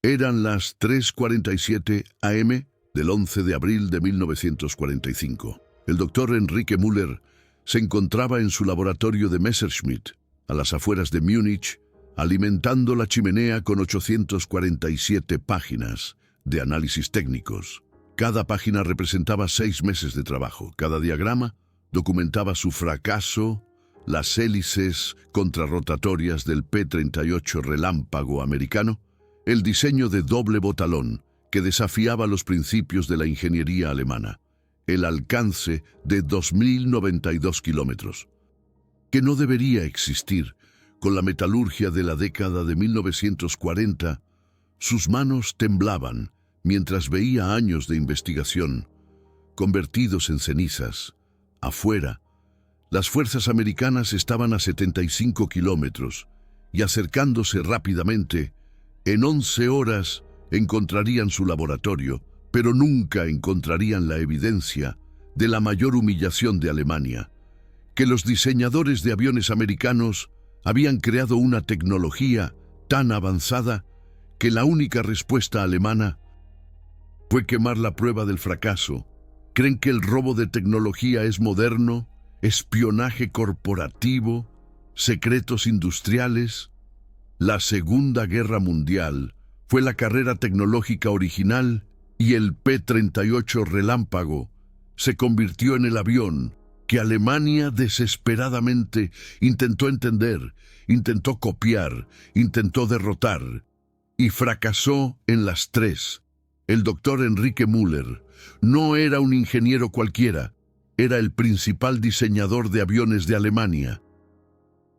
Eran las 3:47 am del 11 de abril de 1945. El doctor Enrique Müller se encontraba en su laboratorio de Messerschmitt, a las afueras de Múnich, alimentando la chimenea con 847 páginas de análisis técnicos. Cada página representaba 6 meses de trabajo. Cada diagrama documentaba su fracaso, las hélices contrarrotatorias del P-38 relámpago americano, el diseño de doble botalón que desafiaba los principios de la ingeniería alemana, el alcance de 2.092 kilómetros, que no debería existir. Con la metalurgia de la década de 1940, sus manos temblaban mientras veía años de investigación convertidos en cenizas. Afuera, las fuerzas americanas estaban a 75 kilómetros y acercándose rápidamente. En 11 horas encontrarían su laboratorio, pero nunca encontrarían la evidencia de la mayor humillación de Alemania, que los diseñadores de aviones americanos habían creado una tecnología tan avanzada que la única respuesta alemana fue quemar la prueba del fracaso. ¿Creen que el robo de tecnología es moderno? ¿Espionaje corporativo? ¿Secretos industriales? La Segunda Guerra Mundial fue la carrera tecnológica original y el P-38 relámpago se convirtió en el avión que Alemania desesperadamente intentó entender, intentó copiar, intentó derrotar y fracasó en las 3. El doctor Enrique Müller no era un ingeniero cualquiera, era el principal diseñador de aviones de Alemania.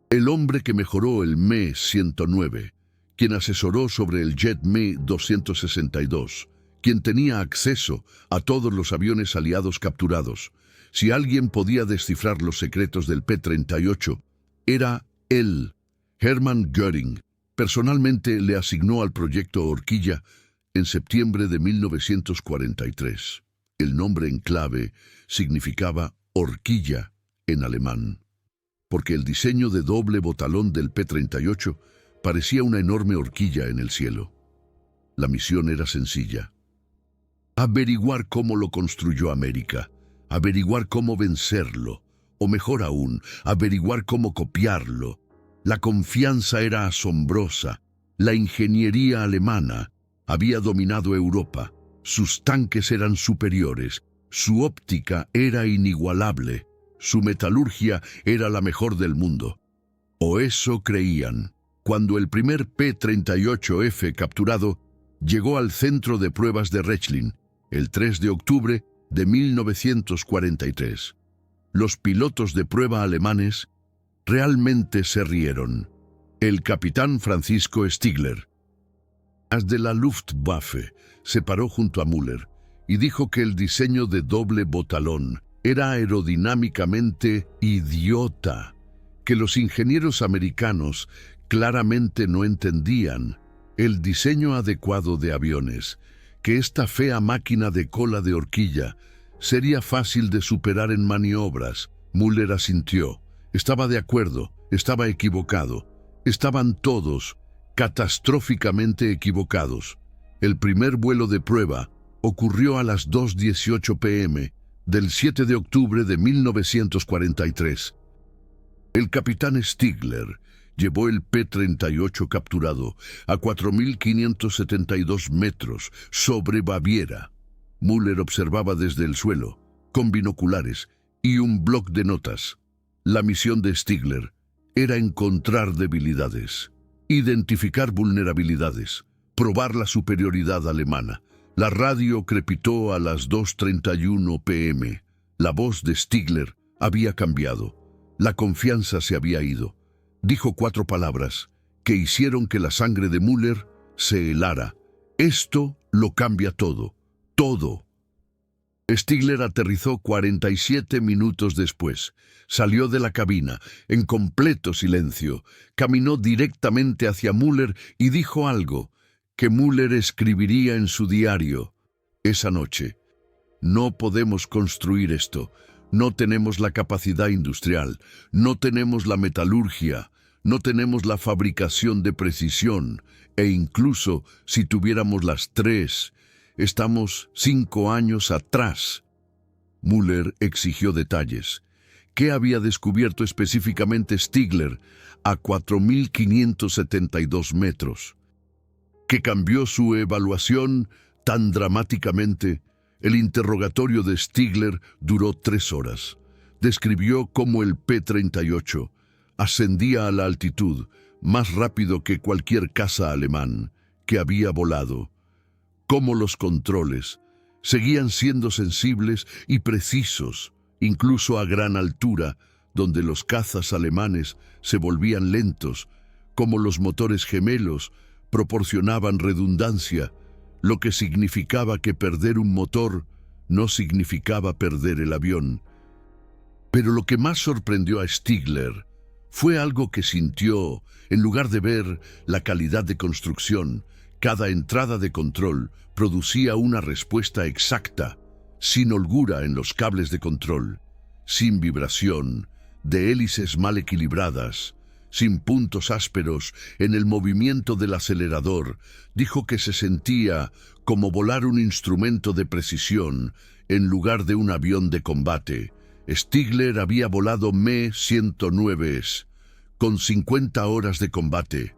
El hombre que mejoró el Me-109, quien asesoró sobre el jet Me-262, quien tenía acceso a todos los aviones aliados capturados. Si alguien podía descifrar los secretos del P-38, era él. Hermann Göring personalmente le asignó al proyecto Horquilla en septiembre de 1943. El nombre en clave significaba horquilla en alemán, porque el diseño de doble botalón del P-38 parecía una enorme horquilla en el cielo. La misión era sencilla: averiguar cómo lo construyó América, averiguar cómo vencerlo, o mejor aún, averiguar cómo copiarlo. La confianza era asombrosa. La ingeniería alemana había dominado Europa. Sus tanques eran superiores, su óptica era inigualable, su metalurgia era la mejor del mundo. O eso creían. Cuando el primer P-38F capturado llegó al centro de pruebas de Rechlin, el 3 de octubre de 1943, los pilotos de prueba alemanes realmente se rieron. El capitán Francisco Stigler, de la Luftwaffe, se paró junto a Müller y dijo que el diseño de doble botalón era aerodinámicamente idiota, que los ingenieros americanos claramente no entendían el diseño adecuado de aviones, que esta fea máquina de cola de horquilla sería fácil de superar en maniobras. Müller asintió. Estaba de acuerdo, estaba equivocado. Estaban todos catastróficamente equivocados. El primer vuelo de prueba ocurrió a las 2:18 p.m. del 7 de octubre de 1943. El capitán Stigler llevó el P-38 capturado a 4.572 metros sobre Baviera. Müller observaba desde el suelo, con binoculares y un bloc de notas. La misión de Stigler era encontrar debilidades, identificar vulnerabilidades, probar la superioridad alemana. La radio crepitó a las 2:31 p.m. La voz de Stigler había cambiado. La confianza se había ido. Dijo 4 palabras que hicieron que la sangre de Müller se helara. Esto lo cambia todo. Todo. Stigler aterrizó 47 minutos después. Salió de la cabina en completo silencio. Caminó directamente hacia Müller y dijo algo que Müller escribiría en su diario esa noche. No podemos construir esto. No tenemos la capacidad industrial. No tenemos la metalurgia. No tenemos la fabricación de precisión, e incluso si tuviéramos las tres, estamos 5 años atrás. Müller exigió detalles. ¿Qué había descubierto específicamente Stigler a 4.572 metros? ¿Que cambió su evaluación tan dramáticamente? El interrogatorio de Stigler duró 3 horas. Describió cómo el P-38 ascendía a la altitud más rápido que cualquier caza alemán que había volado, cómo los controles seguían siendo sensibles y precisos, incluso a gran altura, donde los cazas alemanes se volvían lentos, como los motores gemelos proporcionaban redundancia, lo que significaba que perder un motor no significaba perder el avión. Pero lo que más sorprendió a Stigler fue algo que sintió. En lugar de ver la calidad de construcción, cada entrada de control producía una respuesta exacta, sin holgura en los cables de control, sin vibración, de hélices mal equilibradas, sin puntos ásperos en el movimiento del acelerador. Dijo que se sentía como volar un instrumento de precisión en lugar de un avión de combate. Stigler había volado Me-109 con 50 horas de combate,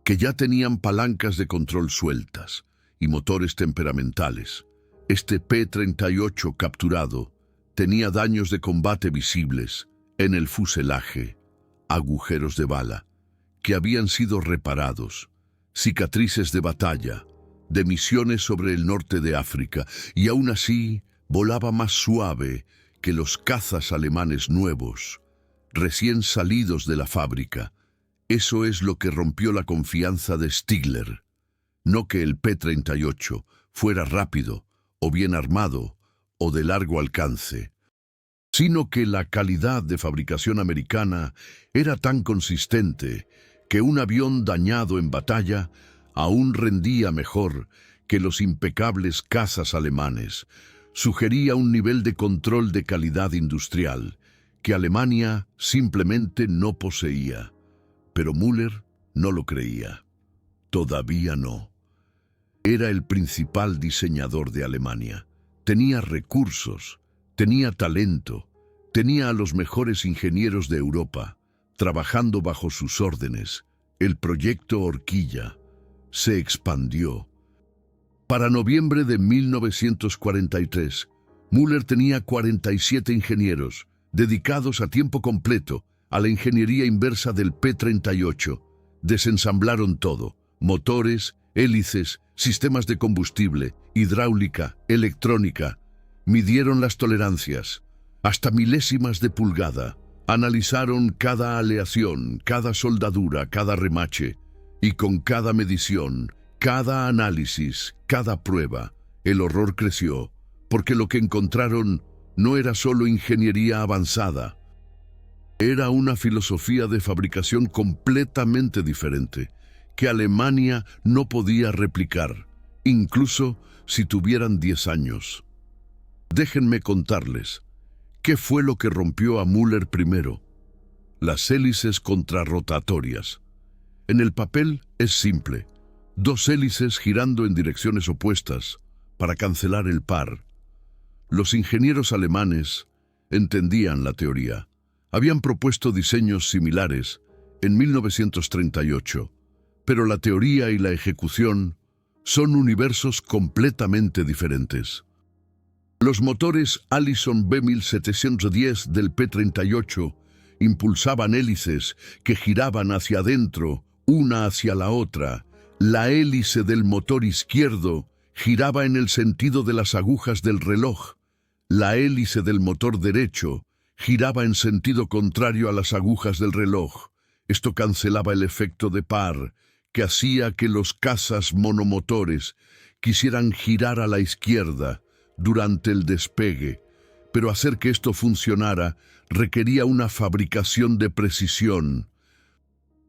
que ya tenían palancas de control sueltas y motores temperamentales. Este P-38 capturado tenía daños de combate visibles en el fuselaje, agujeros de bala que habían sido reparados, cicatrices de batalla, de misiones sobre el norte de África, y aún así volaba más suave que los cazas alemanes nuevos, recién salidos de la fábrica. Eso es lo que rompió la confianza de Stigler. No que el P-38 fuera rápido, o bien armado, o de largo alcance, sino que la calidad de fabricación americana era tan consistente que un avión dañado en batalla aún rendía mejor que los impecables cazas alemanes. Sugería un nivel de control de calidad industrial que Alemania simplemente no poseía. Pero Müller no lo creía. Todavía no. Era el principal diseñador de Alemania. Tenía recursos, tenía talento, tenía a los mejores ingenieros de Europa trabajando bajo sus órdenes. El proyecto Horquilla se expandió. Para noviembre de 1943, Müller tenía 47 ingenieros dedicados a tiempo completo a la ingeniería inversa del P-38. Desensamblaron todo: motores, hélices, sistemas de combustible, hidráulica, electrónica. Midieron las tolerancias, hasta milésimas de pulgada. Analizaron cada aleación, cada soldadura, cada remache, y con cada medición, cada análisis, cada prueba, el horror creció, porque lo que encontraron no era solo ingeniería avanzada. Era una filosofía de fabricación completamente diferente, que Alemania no podía replicar, incluso si tuvieran 10 años. Déjenme contarles, ¿qué fue lo que rompió a Müller primero? Las hélices contrarrotatorias. En el papel es simple: 2 hélices girando en direcciones opuestas para cancelar el par. Los ingenieros alemanes entendían la teoría. Habían propuesto diseños similares en 1938, pero la teoría y la ejecución son universos completamente diferentes. Los motores Allison B1710 del P-38 impulsaban hélices que giraban hacia adentro, una hacia la otra. La hélice del motor izquierdo giraba en el sentido de las agujas del reloj. La hélice del motor derecho giraba en sentido contrario a las agujas del reloj. Esto cancelaba el efecto de par, que hacía que los cazas monomotores quisieran girar a la izquierda durante el despegue, pero hacer que esto funcionara requería una fabricación de precisión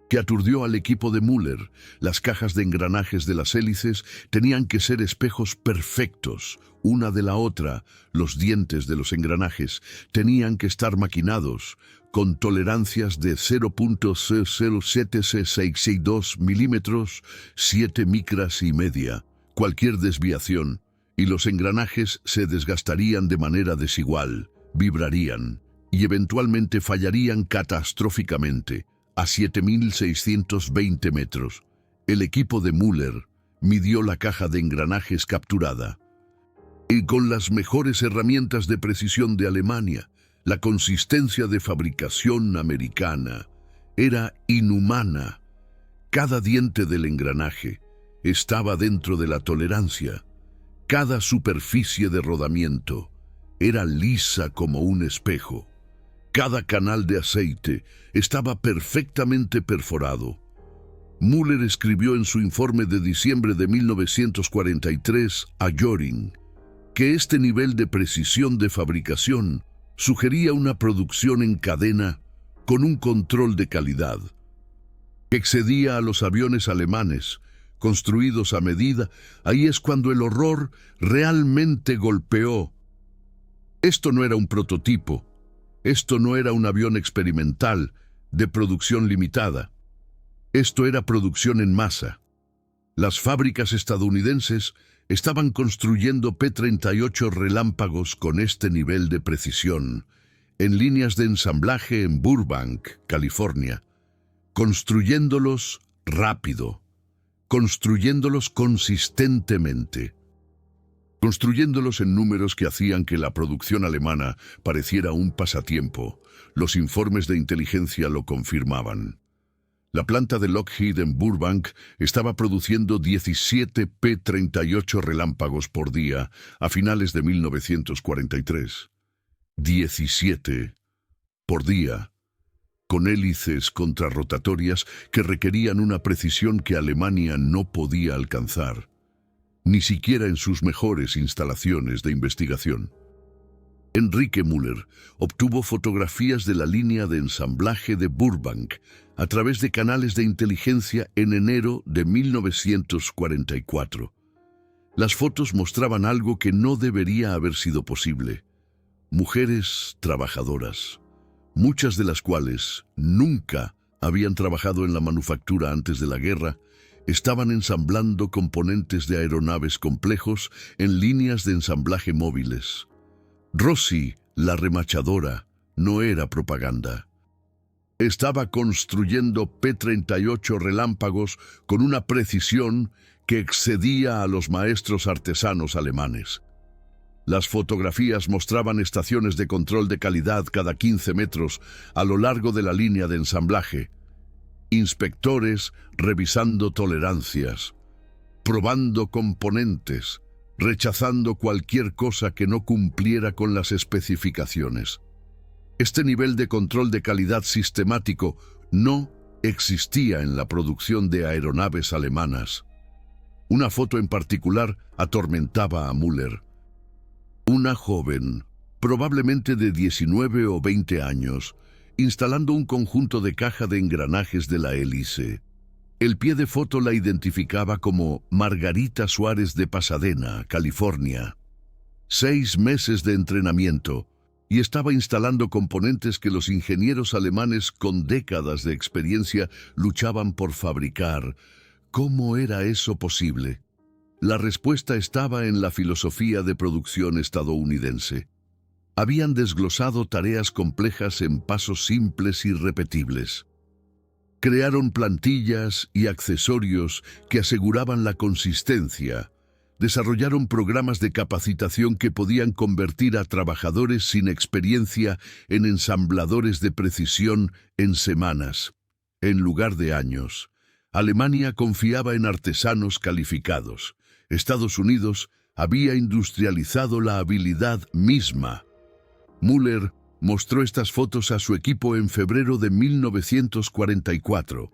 que aturdió al equipo de Müller. Las cajas de engranajes de las hélices tenían que ser espejos perfectos, una de la otra. Los dientes de los engranajes tenían que estar maquinados con tolerancias de 0.00762 milímetros, 7 micras y media. Cualquier desviación, y los engranajes se desgastarían de manera desigual, vibrarían, y eventualmente fallarían catastróficamente. A 7.620 metros, el equipo de Müller midió la caja de engranajes capturada. Y con las mejores herramientas de precisión de Alemania, la consistencia de fabricación americana era inhumana. Cada diente del engranaje estaba dentro de la tolerancia. Cada superficie de rodamiento era lisa como un espejo. Cada canal de aceite estaba perfectamente perforado. Müller escribió en su informe de diciembre de 1943 a Göring que este nivel de precisión de fabricación sugería una producción en cadena con un control de calidad que excedía a los aviones alemanes construidos a medida. Ahí es cuando el horror realmente golpeó. Esto no era un prototipo, esto no era un avión experimental de producción limitada. Esto era producción en masa. Las fábricas estadounidenses estaban construyendo P-38 relámpagos con este nivel de precisión, en líneas de ensamblaje en Burbank, California, construyéndolos rápido, construyéndolos consistentemente, construyéndolos en números que hacían que la producción alemana pareciera un pasatiempo. Los informes de inteligencia lo confirmaban. La planta de Lockheed en Burbank estaba produciendo 17 P-38 relámpagos por día a finales de 1943. 17 por día, con hélices contrarrotatorias que requerían una precisión que Alemania no podía alcanzar, ni siquiera en sus mejores instalaciones de investigación. Enrique Müller obtuvo fotografías de la línea de ensamblaje de Burbank a través de canales de inteligencia en enero de 1944. Las fotos mostraban algo que no debería haber sido posible. Mujeres trabajadoras, muchas de las cuales nunca habían trabajado en la manufactura antes de la guerra, estaban ensamblando componentes de aeronaves complejos en líneas de ensamblaje móviles. Rossi, la remachadora, no era propaganda. Estaba construyendo P-38 relámpagos con una precisión que excedía a los maestros artesanos alemanes. Las fotografías mostraban estaciones de control de calidad cada 15 metros a lo largo de la línea de ensamblaje, inspectores revisando tolerancias, probando componentes, rechazando cualquier cosa que no cumpliera con las especificaciones. Este nivel de control de calidad sistemático no existía en la producción de aeronaves alemanas. Una foto en particular atormentaba a Müller. Una joven, probablemente de 19 o 20 años, instalando un conjunto de caja de engranajes de la hélice. El pie de foto la identificaba como Margarita Suárez de Pasadena, California. 6 meses de entrenamiento, y estaba instalando componentes que los ingenieros alemanes con décadas de experiencia luchaban por fabricar. ¿Cómo era eso posible? La respuesta estaba en la filosofía de producción estadounidense. Habían desglosado tareas complejas en pasos simples y repetibles. Crearon plantillas y accesorios que aseguraban la consistencia. Desarrollaron programas de capacitación que podían convertir a trabajadores sin experiencia en ensambladores de precisión en semanas, en lugar de años. Alemania confiaba en artesanos calificados. Estados Unidos había industrializado la habilidad misma. Müller mostró estas fotos a su equipo en febrero de 1944.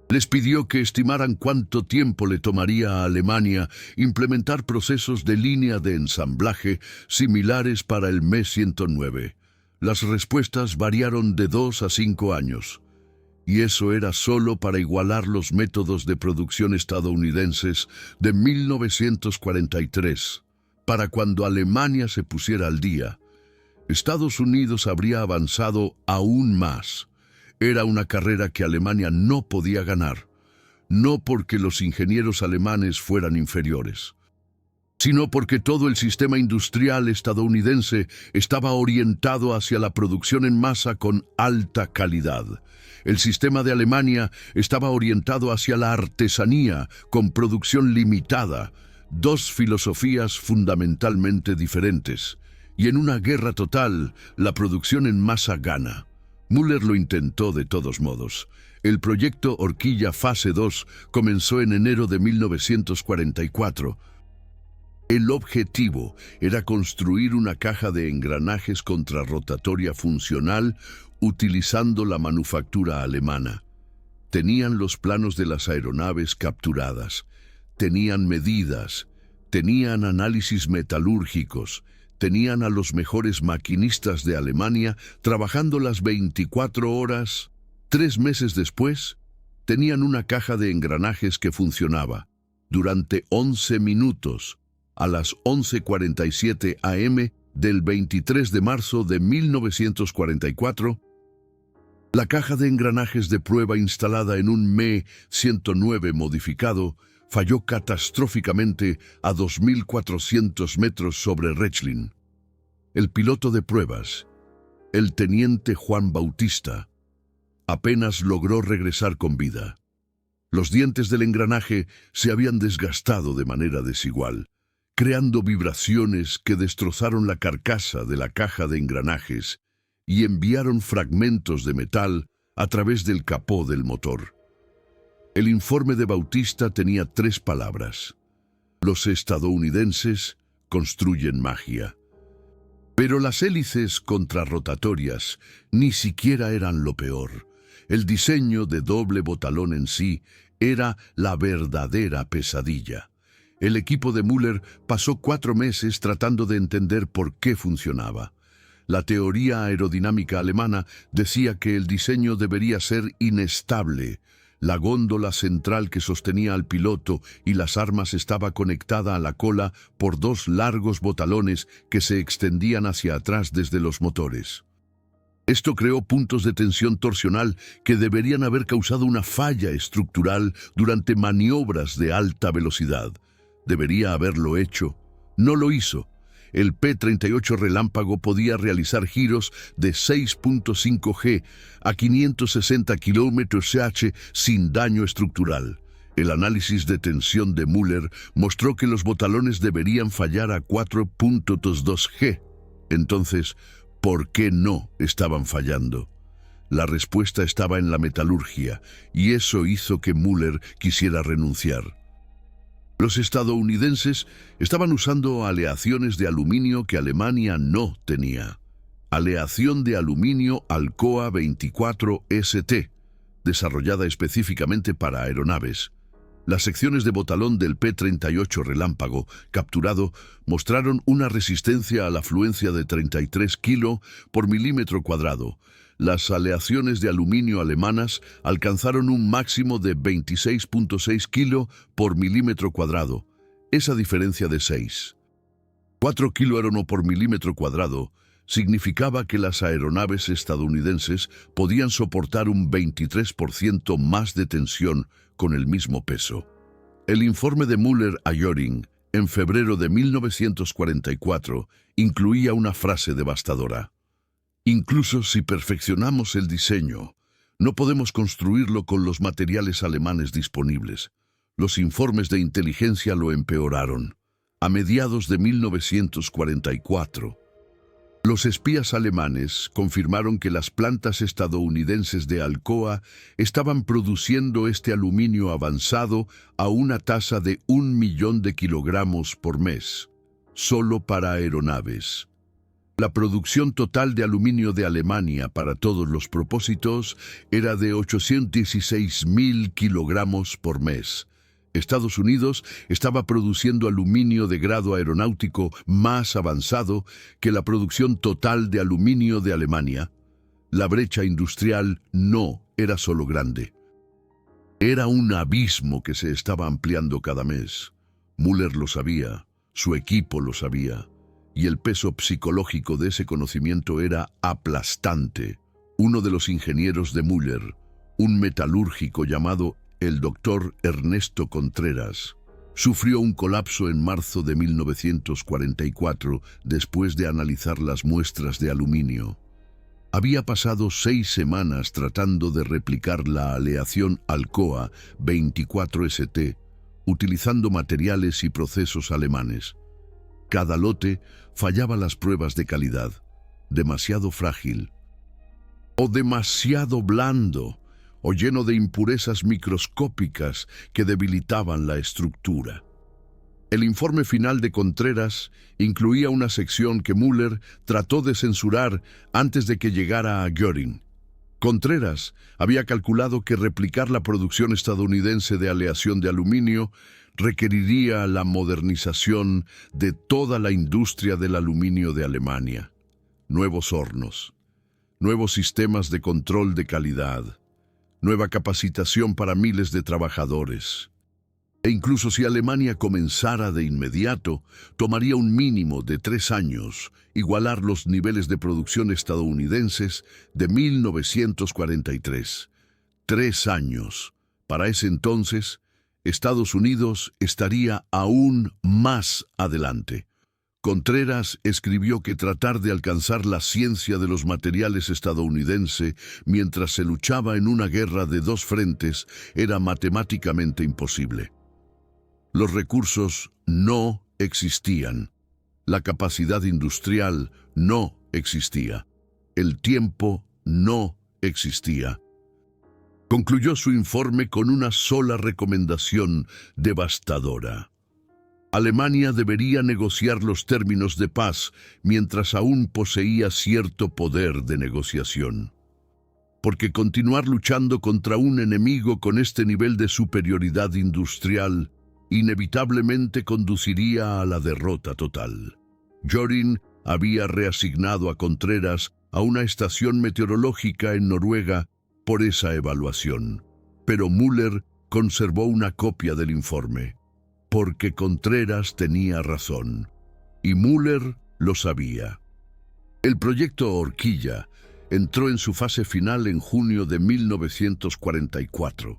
Les pidió que estimaran cuánto tiempo le tomaría a Alemania implementar procesos de línea de ensamblaje similares para el Me-109. Las respuestas variaron de 2 a 5 años. Y eso era solo para igualar los métodos de producción estadounidenses de 1943, para cuando Alemania se pusiera al día. Estados Unidos habría avanzado aún más. Era una carrera que Alemania no podía ganar, no porque los ingenieros alemanes fueran inferiores, sino porque todo el sistema industrial estadounidense estaba orientado hacia la producción en masa con alta calidad. El sistema de Alemania estaba orientado hacia la artesanía con producción limitada, dos filosofías fundamentalmente diferentes. Y en una guerra total, la producción en masa gana. Müller lo intentó de todos modos. El proyecto Horquilla Fase 2 comenzó en enero de 1944. El objetivo era construir una caja de engranajes contrarrotatoria funcional utilizando la manufactura alemana. Tenían los planos de las aeronaves capturadas, tenían medidas, tenían análisis metalúrgicos, tenían a los mejores maquinistas de Alemania trabajando las 24 horas. 3 meses después, tenían una caja de engranajes que funcionaba durante 11 minutos, a las 11:47 am del 23 de marzo de 1944, la caja de engranajes de prueba instalada en un Me-109 modificado falló catastróficamente a 2.400 metros sobre Rechlin. El piloto de pruebas, el teniente Juan Bautista, apenas logró regresar con vida. Los dientes del engranaje se habían desgastado de manera desigual, creando vibraciones que destrozaron la carcasa de la caja de engranajes y enviaron fragmentos de metal a través del capó del motor. El informe de Bautista tenía 3 palabras. Los estadounidenses construyen magia. Pero las hélices contrarrotatorias ni siquiera eran lo peor. El diseño de doble botalón en sí era la verdadera pesadilla. El equipo de Müller pasó 4 meses tratando de entender por qué funcionaba. La teoría aerodinámica alemana decía que el diseño debería ser inestable. La góndola central que sostenía al piloto y las armas estaba conectada a la cola por 2 largos botalones que se extendían hacia atrás desde los motores. Esto creó puntos de tensión torsional que deberían haber causado una falla estructural durante maniobras de alta velocidad. Debería haberlo hecho. No lo hizo. El P-38 Relámpago podía realizar giros de 6.5 G a 560 km/h sin daño estructural. El análisis de tensión de Müller mostró que los botalones deberían fallar a 4.22 G. Entonces, ¿por qué no estaban fallando? La respuesta estaba en la metalurgia, y eso hizo que Müller quisiera renunciar. Los estadounidenses estaban usando aleaciones de aluminio que Alemania no tenía. Aleación de aluminio Alcoa 24 ST, desarrollada específicamente para aeronaves. Las secciones de botalón del P-38 Relámpago capturado mostraron una resistencia a la fluencia de 33 kg por milímetro cuadrado. Las aleaciones de aluminio alemanas alcanzaron un máximo de 26.6 kg por milímetro cuadrado. Esa diferencia de 4 kg por milímetro cuadrado significaba que las aeronaves estadounidenses podían soportar un 23% más de tensión con el mismo peso. El informe de Müller a Göring, en febrero de 1944, incluía una frase devastadora. Incluso si perfeccionamos el diseño, no podemos construirlo con los materiales alemanes disponibles. Los informes de inteligencia lo empeoraron. A mediados de 1944, los espías alemanes confirmaron que las plantas estadounidenses de Alcoa estaban produciendo este aluminio avanzado a una tasa de 1 millón de kilogramos por mes, solo para aeronaves. La producción total de aluminio de Alemania para todos los propósitos era de 816.000 kilogramos por mes. Estados Unidos estaba produciendo aluminio de grado aeronáutico más avanzado que la producción total de aluminio de Alemania. La brecha industrial no era solo grande. Era un abismo que se estaba ampliando cada mes. Müller lo sabía, su equipo lo sabía. y el peso psicológico de ese conocimiento era aplastante. Uno de los ingenieros de Müller, un metalúrgico llamado el doctor Ernesto Contreras, sufrió un colapso en marzo de 1944 después de analizar las muestras de aluminio. Había pasado 6 semanas tratando de replicar la aleación Alcoa 24ST, utilizando materiales y procesos alemanes. Cada lote fallaba las pruebas de calidad, demasiado frágil, o demasiado blando, o lleno de impurezas microscópicas que debilitaban la estructura. El informe final de Contreras incluía una sección que Müller trató de censurar antes de que llegara a Göring. Contreras había calculado que replicar la producción estadounidense de aleación de aluminio requeriría la modernización de toda la industria del aluminio de Alemania. Nuevos hornos, nuevos sistemas de control de calidad, nueva capacitación para miles de trabajadores. E incluso si Alemania comenzara de inmediato, tomaría un mínimo de 3 años igualar los niveles de producción estadounidenses de 1943. 3 años. Para ese entonces, Estados Unidos estaría aún más adelante. Contreras escribió que tratar de alcanzar la ciencia de los materiales estadounidense mientras se luchaba en una guerra de 2 frentes era matemáticamente imposible. Los recursos no existían. La capacidad industrial no existía. El tiempo no existía. Concluyó su informe con una sola recomendación devastadora. Alemania debería negociar los términos de paz mientras aún poseía cierto poder de negociación. Porque continuar luchando contra un enemigo con este nivel de superioridad industrial inevitablemente conduciría a la derrota total. Göring había reasignado a Contreras a una estación meteorológica en Noruega por esa evaluación, pero Müller conservó una copia del informe, porque Contreras tenía razón, y Müller lo sabía. El proyecto Horquilla entró en su fase final en junio de 1944.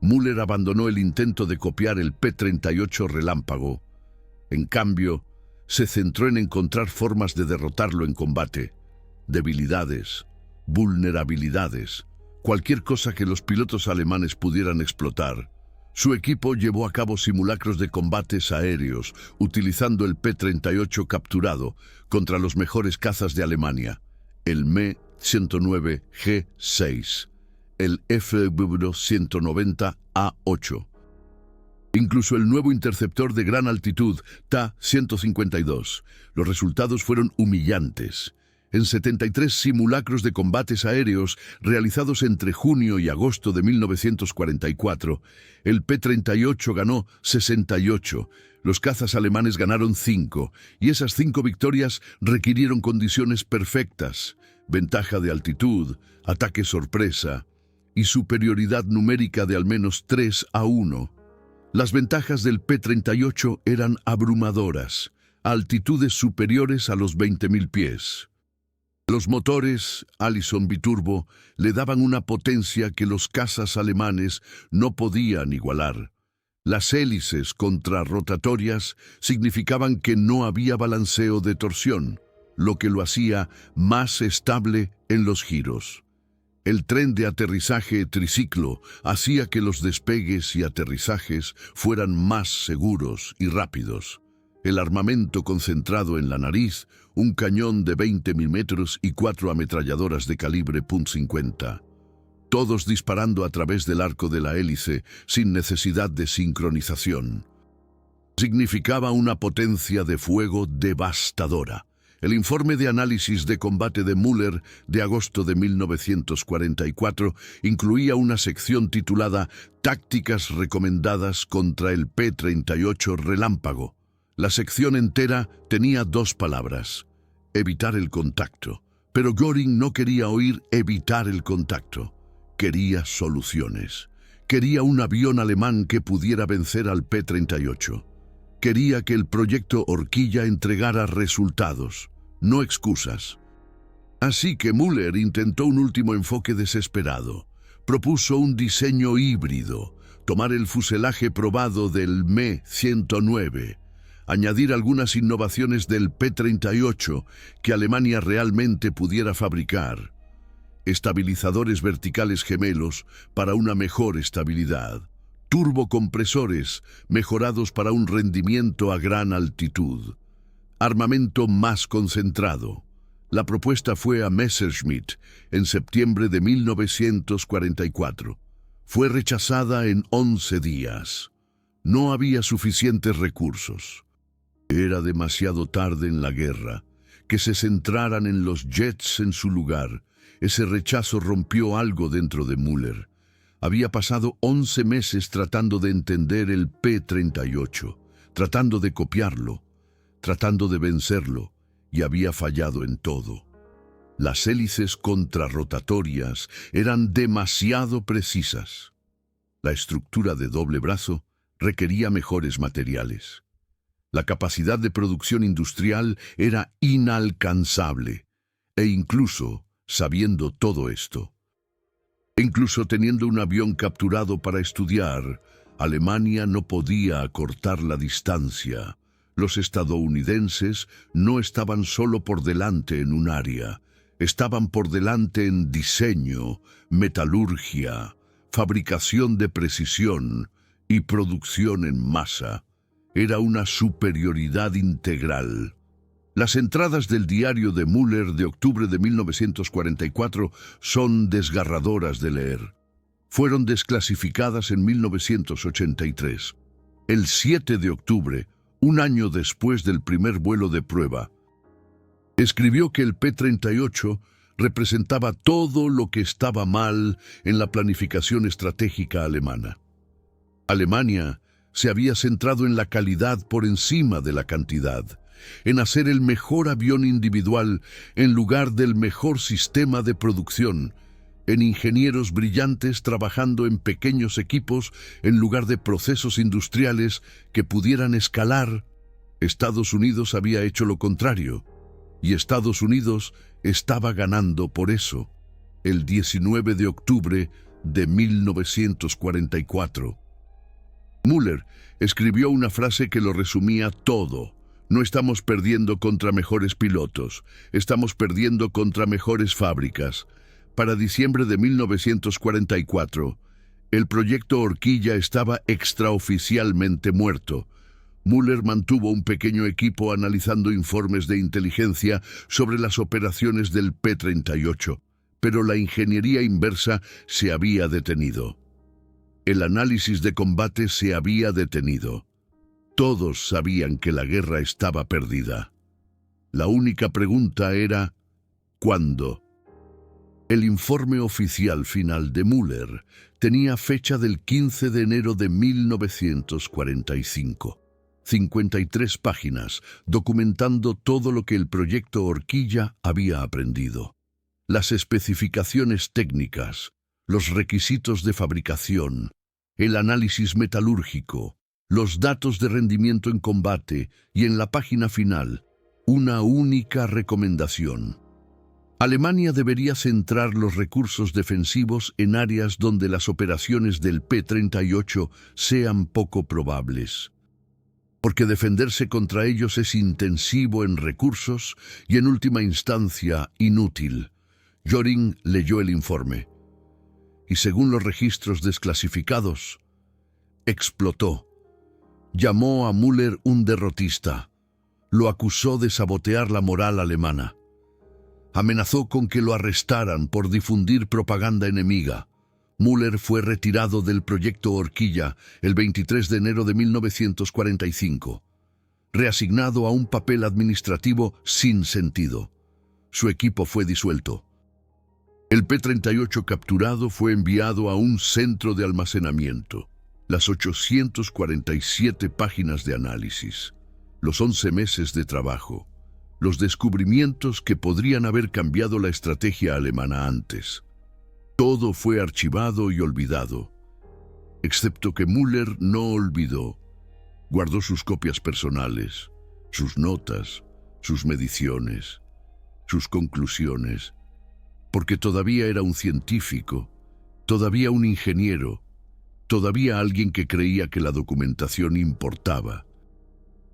Müller abandonó el intento de copiar el P-38 Relámpago. En cambio, se centró en encontrar formas de derrotarlo en combate, debilidades, vulnerabilidades, cualquier cosa que los pilotos alemanes pudieran explotar. Su equipo llevó a cabo simulacros de combates aéreos, utilizando el P-38 capturado contra los mejores cazas de Alemania, el Me-109 G6, el F-190A8. Incluso el nuevo interceptor de gran altitud, Ta-152. Los resultados fueron humillantes. En 73 simulacros de combates aéreos realizados entre junio y agosto de 1944, el P-38 ganó 68, los cazas alemanes ganaron 5, y esas 5 victorias requirieron condiciones perfectas, ventaja de altitud, ataque sorpresa y superioridad numérica de al menos 3-1. Las ventajas del P-38 eran abrumadoras, a altitudes superiores a los 20.000 pies. Los motores Allison biturbo le daban una potencia que los cazas alemanes no podían igualar. Las hélices contrarrotatorias significaban que no había balanceo de torsión, lo que lo hacía más estable en los giros. El tren de aterrizaje triciclo hacía que los despegues y aterrizajes fueran más seguros y rápidos. El armamento concentrado en la nariz, un cañón de 20 milímetros y 4 ametralladoras de calibre .50. Todos disparando a través del arco de la hélice sin necesidad de sincronización. Significaba una potencia de fuego devastadora. El informe de análisis de combate de Müller de agosto de 1944 incluía una sección titulada Tácticas recomendadas contra el P-38 Relámpago. La sección entera tenía 2 palabras: evitar el contacto. Pero Göring no quería oír evitar el contacto. Quería soluciones. Quería un avión alemán que pudiera vencer al P-38. Quería que el proyecto Horquilla entregara resultados, no excusas. Así que Müller intentó un último enfoque desesperado. Propuso un diseño híbrido, tomar el fuselaje probado del Me-109, añadir algunas innovaciones del P-38 que Alemania realmente pudiera fabricar, estabilizadores verticales gemelos para una mejor estabilidad, turbocompresores mejorados para un rendimiento a gran altitud, armamento más concentrado. La propuesta fue a Messerschmitt en septiembre de 1944. Fue rechazada en 11 días. No había suficientes recursos. Era demasiado tarde en la guerra. Que se centraran en los jets en su lugar. Ese rechazo rompió algo dentro de Müller. Había pasado 11 meses tratando de entender el P-38, tratando de copiarlo, tratando de vencerlo, y había fallado en todo. Las hélices contrarrotatorias eran demasiado precisas. La estructura de doble brazo requería mejores materiales. La capacidad de producción industrial era inalcanzable, e incluso sabiendo todo esto, incluso teniendo un avión capturado para estudiar, Alemania no podía acortar la distancia. Los estadounidenses no estaban solo por delante en un área, estaban por delante en diseño, metalurgia, fabricación de precisión y producción en masa. Era una superioridad integral. Las entradas del diario de Müller de octubre de 1944 son desgarradoras de leer. Fueron desclasificadas en 1983. El 7 de octubre, un año después del primer vuelo de prueba, escribió que el P-38 representaba todo lo que estaba mal en la planificación estratégica alemana. Alemania se había centrado en la calidad por encima de la cantidad, en hacer el mejor avión individual en lugar del mejor sistema de producción, en ingenieros brillantes trabajando en pequeños equipos en lugar de procesos industriales que pudieran escalar. Estados Unidos había hecho lo contrario, y Estados Unidos estaba ganando por eso. El 19 de octubre de 1944. Müller escribió una frase que lo resumía todo. No estamos perdiendo contra mejores pilotos, estamos perdiendo contra mejores fábricas. Para diciembre de 1944, el proyecto Horquilla estaba extraoficialmente muerto. Müller mantuvo un pequeño equipo analizando informes de inteligencia sobre las operaciones del P-38, pero la ingeniería inversa se había detenido. El análisis de combate se había detenido. Todos sabían que la guerra estaba perdida. La única pregunta era, ¿cuándo? El informe oficial final de Müller tenía fecha del 15 de enero de 1945. 53 páginas, documentando todo lo que el proyecto Horquilla había aprendido. Las especificaciones técnicas, los requisitos de fabricación, el análisis metalúrgico, los datos de rendimiento en combate y en la página final, una única recomendación. Alemania debería centrar los recursos defensivos en áreas donde las operaciones del P-38 sean poco probables, porque defenderse contra ellos es intensivo en recursos y en última instancia inútil. Göring leyó el informe y, según los registros desclasificados, explotó. Llamó a Müller un derrotista. Lo acusó de sabotear la moral alemana. Amenazó con que lo arrestaran por difundir propaganda enemiga. Müller fue retirado del proyecto Horquilla el 23 de enero de 1945, reasignado a un papel administrativo sin sentido. Su equipo fue disuelto. El P-38 capturado fue enviado a un centro de almacenamiento. Las 847 páginas de análisis, los 11 meses de trabajo, los descubrimientos que podrían haber cambiado la estrategia alemana antes. Todo fue archivado y olvidado, excepto que Müller no olvidó. Guardó sus copias personales, sus notas, sus mediciones, sus conclusiones, porque todavía era un científico, todavía un ingeniero, todavía alguien que creía que la documentación importaba.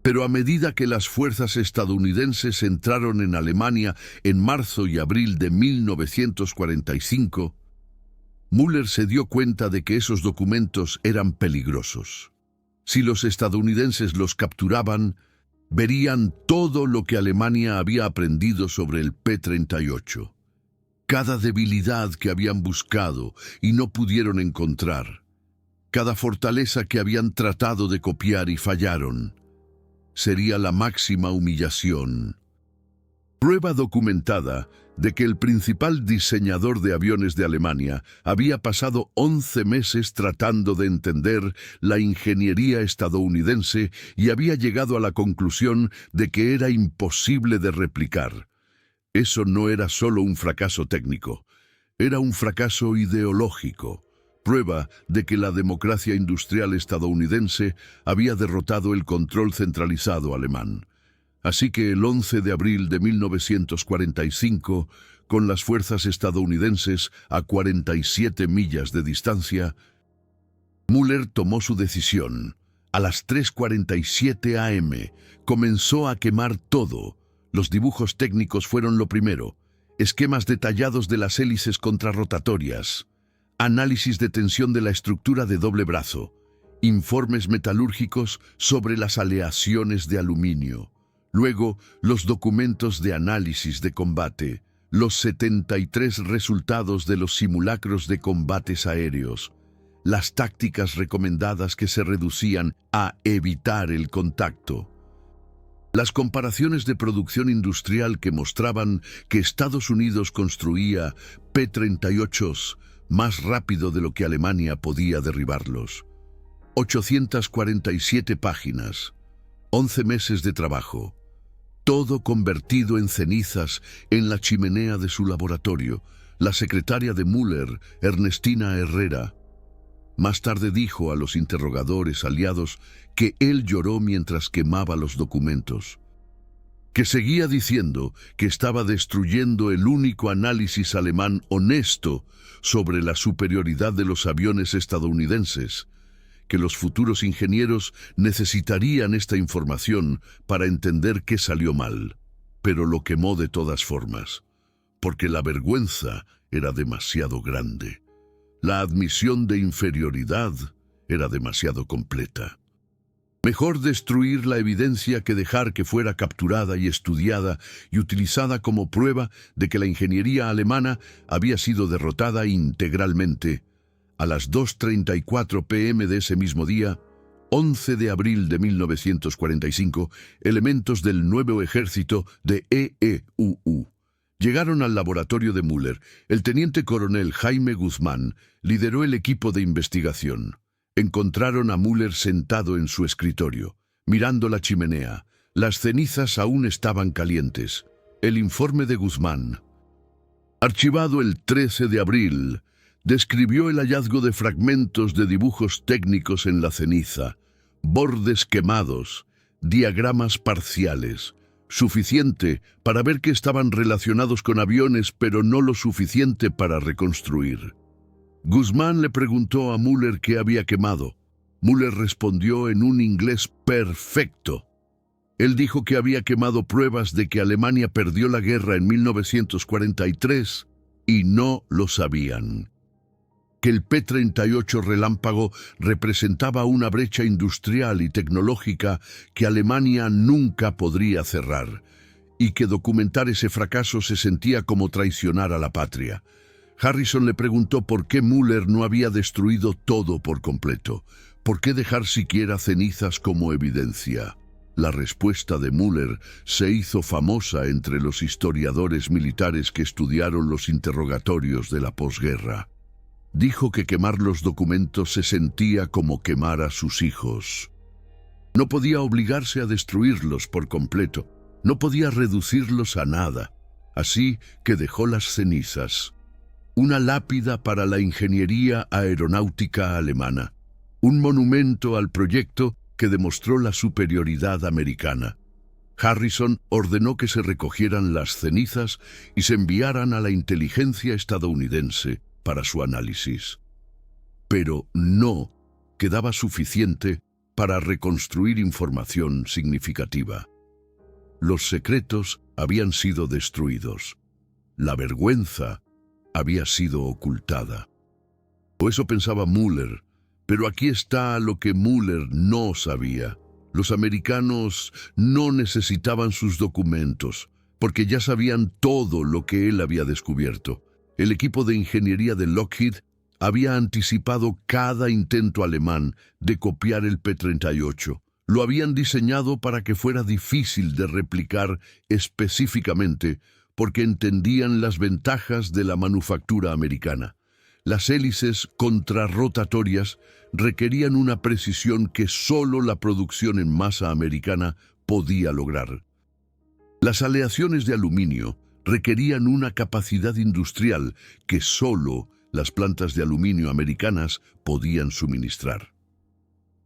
Pero a medida que las fuerzas estadounidenses entraron en Alemania en marzo y abril de 1945, Müller se dio cuenta de que esos documentos eran peligrosos. Si los estadounidenses los capturaban, verían todo lo que Alemania había aprendido sobre el P-38. Cada debilidad que habían buscado y no pudieron encontrar, cada fortaleza que habían tratado de copiar y fallaron, sería la máxima humillación. Prueba documentada de que el principal diseñador de aviones de Alemania había pasado 11 meses tratando de entender la ingeniería estadounidense y había llegado a la conclusión de que era imposible de replicar. Eso no era solo un fracaso técnico, era un fracaso ideológico. Prueba de que la democracia industrial estadounidense había derrotado el control centralizado alemán. Así que el 11 de abril de 1945, con las fuerzas estadounidenses a 47 millas de distancia, Müller tomó su decisión. A las 3:47 am comenzó a quemar todo. Los dibujos técnicos fueron lo primero, esquemas detallados de las hélices contrarrotatorias, análisis de tensión de la estructura de doble brazo, informes metalúrgicos sobre las aleaciones de aluminio. Luego, los documentos de análisis de combate, los 73 resultados de los simulacros de combates aéreos, las tácticas recomendadas que se reducían a evitar el contacto. Las comparaciones de producción industrial que mostraban que Estados Unidos construía P-38s más rápido de lo que Alemania podía derribarlos. 847 páginas, 11 meses de trabajo, todo convertido en cenizas en la chimenea de su laboratorio. La secretaria de Müller, Ernestina Herrera, más tarde dijo a los interrogadores aliados que él lloró mientras quemaba los documentos, que seguía diciendo que estaba destruyendo el único análisis alemán honesto sobre la superioridad de los aviones estadounidenses, que los futuros ingenieros necesitarían esta información para entender qué salió mal, pero lo quemó de todas formas, porque la vergüenza era demasiado grande. La admisión de inferioridad era demasiado completa. Mejor destruir la evidencia que dejar que fuera capturada y estudiada y utilizada como prueba de que la ingeniería alemana había sido derrotada integralmente. A las 2:34 p.m. de ese mismo día, 11 de abril de 1945, elementos del nuevo ejército de EEUU llegaron al laboratorio de Müller. El teniente coronel Jaime Guzmán lideró el equipo de investigación. Encontraron a Müller sentado en su escritorio, mirando la chimenea. Las cenizas aún estaban calientes. El informe de Guzmán, archivado el 13 de abril, describió el hallazgo de fragmentos de dibujos técnicos en la ceniza, bordes quemados, diagramas parciales, suficiente para ver que estaban relacionados con aviones, pero no lo suficiente para reconstruir. Guzmán le preguntó a Müller qué había quemado. Müller respondió en un inglés perfecto. Él dijo que había quemado pruebas de que Alemania perdió la guerra en 1943 y no lo sabían. Que el P-38 Relámpago representaba una brecha industrial y tecnológica que Alemania nunca podría cerrar, y que documentar ese fracaso se sentía como traicionar a la patria. Harrison le preguntó por qué Müller no había destruido todo por completo. ¿Por qué dejar siquiera cenizas como evidencia? La respuesta de Müller se hizo famosa entre los historiadores militares que estudiaron los interrogatorios de la posguerra. Dijo que quemar los documentos se sentía como quemar a sus hijos. No podía obligarse a destruirlos por completo, no podía reducirlos a nada, así que dejó las cenizas. Una lápida para la ingeniería aeronáutica alemana, un monumento al proyecto que demostró la superioridad americana. Harrison ordenó que se recogieran las cenizas y se enviaran a la inteligencia estadounidense para su análisis. Pero no quedaba suficiente para reconstruir información significativa. Los secretos habían sido destruidos. La vergüenza había sido ocultada. O eso pensaba Mueller, pero aquí está lo que Mueller no sabía. Los americanos no necesitaban sus documentos, porque ya sabían todo lo que él había descubierto. El equipo de ingeniería de Lockheed había anticipado cada intento alemán de copiar el P-38. Lo habían diseñado para que fuera difícil de replicar específicamente, porque entendían las ventajas de la manufactura americana. Las hélices contrarrotatorias requerían una precisión que solo la producción en masa americana podía lograr. Las aleaciones de aluminio requerían una capacidad industrial que solo las plantas de aluminio americanas podían suministrar.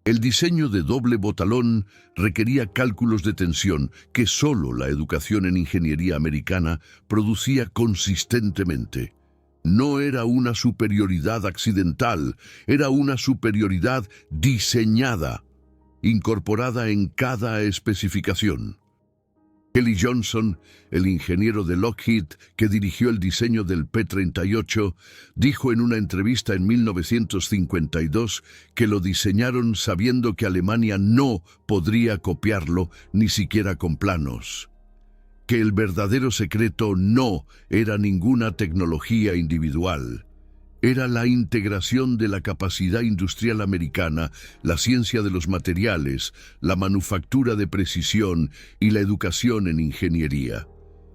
El diseño de doble botalón requería cálculos de tensión que solo la educación en ingeniería americana producía consistentemente. No era una superioridad accidental, era una superioridad diseñada, incorporada en cada especificación. Kelly Johnson, el ingeniero de Lockheed que dirigió el diseño del P-38, dijo en una entrevista en 1952 que lo diseñaron sabiendo que Alemania no podría copiarlo ni siquiera con planos. Que el verdadero secreto no era ninguna tecnología individual. Era la integración de la capacidad industrial americana, la ciencia de los materiales, la manufactura de precisión y la educación en ingeniería.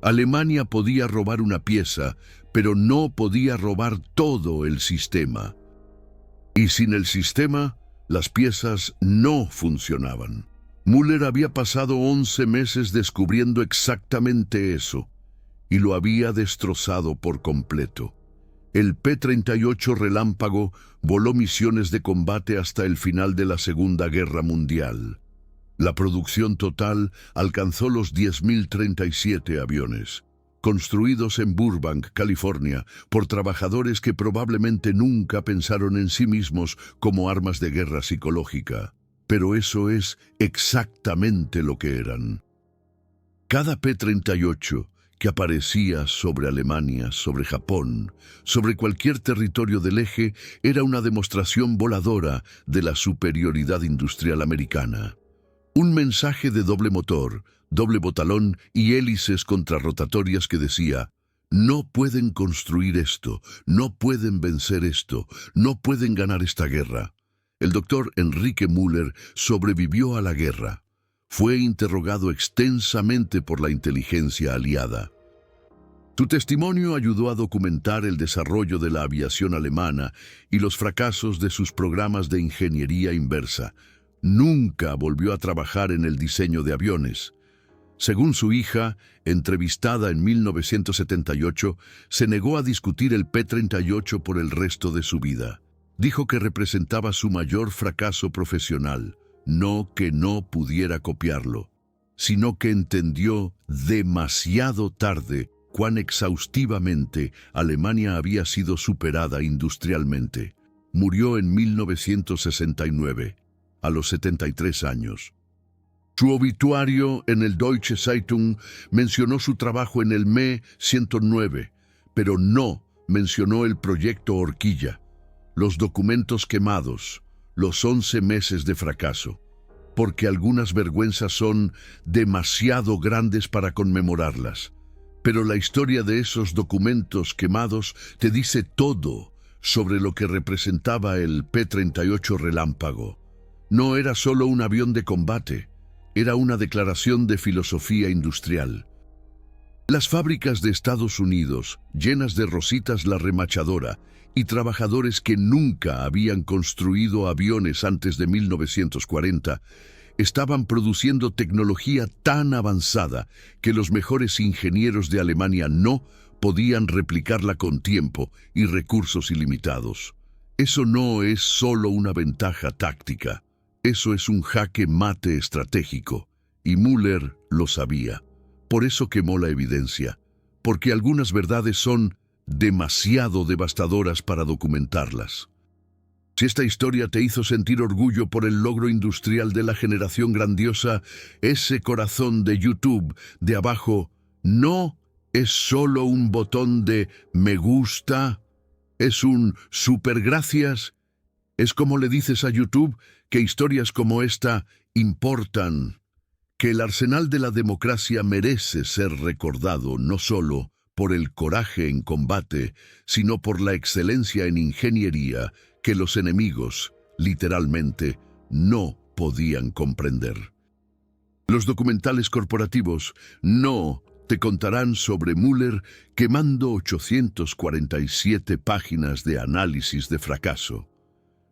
Alemania podía robar una pieza, pero no podía robar todo el sistema. Y sin el sistema, las piezas no funcionaban. Mueller había pasado 11 meses descubriendo exactamente eso, y lo había destrozado por completo. El P-38 Relámpago voló misiones de combate hasta el final de la Segunda Guerra Mundial. La producción total alcanzó los 10.037 aviones, construidos en Burbank, California, por trabajadores que probablemente nunca pensaron en sí mismos como armas de guerra psicológica. Pero eso es exactamente lo que eran. Cada P-38 que aparecía sobre Alemania, sobre Japón, sobre cualquier territorio del eje, era una demostración voladora de la superioridad industrial americana. Un mensaje de doble motor, doble botalón y hélices contrarrotatorias que decía: no pueden construir esto, no pueden vencer esto, no pueden ganar esta guerra. El doctor Enrique Mueller sobrevivió a la guerra. Fue interrogado extensamente por la inteligencia aliada. Su testimonio ayudó a documentar el desarrollo de la aviación alemana y los fracasos de sus programas de ingeniería inversa. Nunca volvió a trabajar en el diseño de aviones. Según su hija, entrevistada en 1978, se negó a discutir el P-38 por el resto de su vida. Dijo que representaba su mayor fracaso profesional, no que no pudiera copiarlo, sino que entendió demasiado tarde cuán exhaustivamente Alemania había sido superada industrialmente. Murió en 1969, a los 73 años. Su obituario en el Deutsche Zeitung mencionó su trabajo en el Me 109, pero no mencionó el proyecto Horquilla, los documentos quemados, los 11 meses de fracaso, porque algunas vergüenzas son demasiado grandes para conmemorarlas. Pero la historia de esos documentos quemados te dice todo sobre lo que representaba el P-38 Relámpago. No era solo un avión de combate, era una declaración de filosofía industrial. Las fábricas de Estados Unidos, llenas de Rositas la remachadora y trabajadores que nunca habían construido aviones antes de 1940, estaban produciendo tecnología tan avanzada que los mejores ingenieros de Alemania no podían replicarla con tiempo y recursos ilimitados. Eso no es solo una ventaja táctica, Eso es un jaque mate estratégico, y Mueller lo sabía. Por eso quemó la evidencia, porque algunas verdades son demasiado devastadoras para documentarlas. Si esta historia te hizo sentir orgullo por el logro industrial de la generación grandiosa, ese corazón de YouTube de abajo no es solo un botón de me gusta, es un super gracias. Es como le dices a YouTube que historias como esta importan, que el arsenal de la democracia merece ser recordado no solo por el coraje en combate, sino por la excelencia en ingeniería que los enemigos, literalmente, no podían comprender. Los documentales corporativos no te contarán sobre Mueller quemando 847 páginas de análisis de fracaso.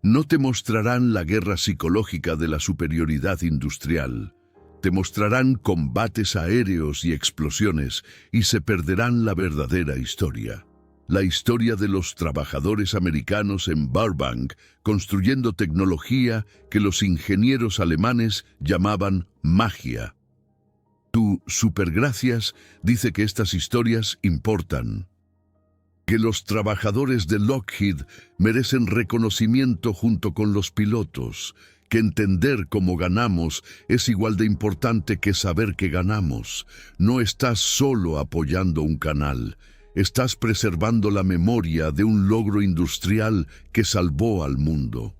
No te mostrarán la guerra psicológica de la superioridad industrial. Te mostrarán combates aéreos y explosiones y se perderán la verdadera historia. La historia de los trabajadores americanos en Burbank construyendo tecnología que los ingenieros alemanes llamaban magia. Tu supergracias dice que estas historias importan, que los trabajadores de Lockheed merecen reconocimiento junto con los pilotos, que entender cómo ganamos es igual de importante que saber que ganamos. No estás solo apoyando un canal, estás preservando la memoria de un logro industrial que salvó al mundo.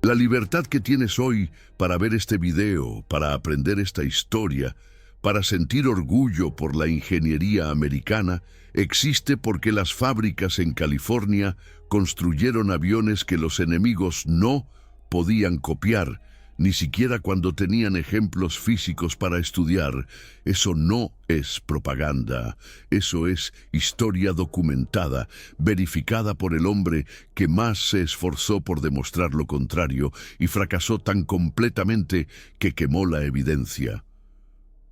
La libertad que tienes hoy para ver este video, para aprender esta historia, para sentir orgullo por la ingeniería americana, existe porque las fábricas en California construyeron aviones que los enemigos no podían copiar, ni siquiera cuando tenían ejemplos físicos para estudiar. Eso no es propaganda, eso es historia documentada, verificada por el hombre que más se esforzó por demostrar lo contrario y fracasó tan completamente que quemó la evidencia.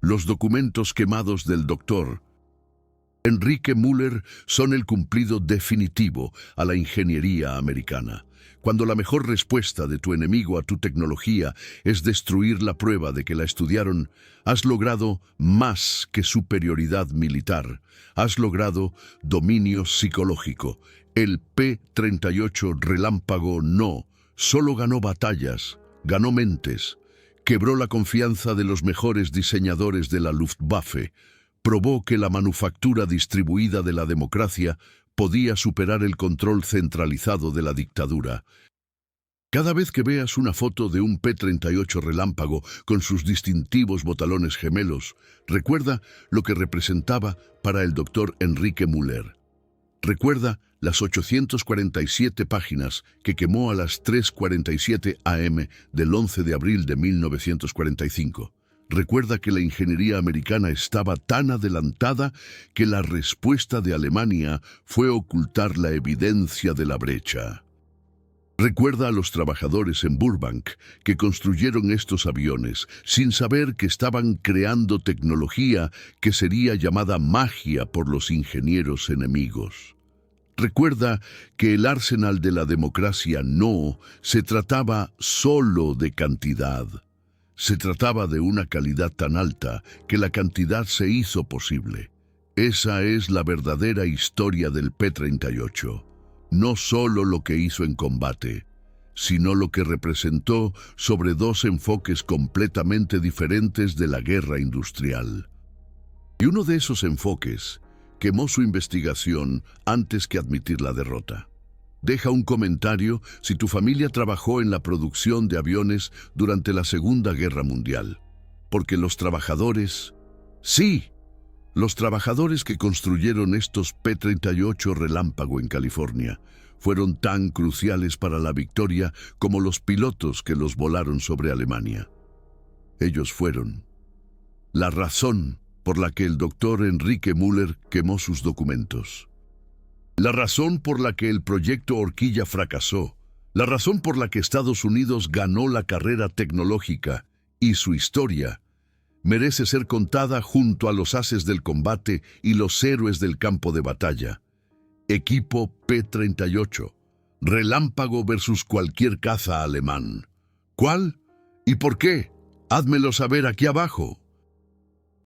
Los documentos quemados del Dr. Enrique Mueller son el cumplido definitivo a la ingeniería americana. Cuando la mejor respuesta de tu enemigo a tu tecnología es destruir la prueba de que la estudiaron, has logrado más que superioridad militar. Has logrado dominio psicológico. El P-38 Relámpago no solo ganó batallas, ganó mentes. Quebró la confianza de los mejores diseñadores de la Luftwaffe. Probó que la manufactura distribuida de la democracia podía superar el control centralizado de la dictadura. Cada vez que veas una foto de un P-38 Relámpago con sus distintivos botalones gemelos, recuerda lo que representaba para el Dr. Enrique Mueller. Recuerda las 847 páginas que quemó a las 3:47 am del 11 de abril de 1945. Recuerda que la ingeniería americana estaba tan adelantada que la respuesta de Alemania fue ocultar la evidencia de la brecha. Recuerda a los trabajadores en Burbank que construyeron estos aviones sin saber que estaban creando tecnología que sería llamada magia por los ingenieros enemigos. Recuerda que el arsenal de la democracia no se trataba solo de cantidad. Se trataba de una calidad tan alta que la cantidad se hizo posible. Esa es la verdadera historia del P-38. No solo lo que hizo en combate, sino lo que representó sobre dos enfoques completamente diferentes de la guerra industrial. Y uno de esos enfoques quemó su investigación antes que admitir la derrota. Deja un comentario si tu familia trabajó en la producción de aviones durante la Segunda Guerra Mundial. Porque los trabajadores, sí, los trabajadores que construyeron estos P-38 Relámpago en California fueron tan cruciales para la victoria como los pilotos que los volaron sobre Alemania. Ellos fueron la razón por la que el Dr. Enrique Mueller quemó sus documentos. La razón por la que el proyecto Horquilla fracasó, la razón por la que Estados Unidos ganó la carrera tecnológica y su historia merece ser contada junto a los ases del combate y los héroes del campo de batalla. Equipo P-38, Relámpago versus cualquier caza alemán. ¿Cuál? ¿Y por qué? Házmelo saber aquí abajo.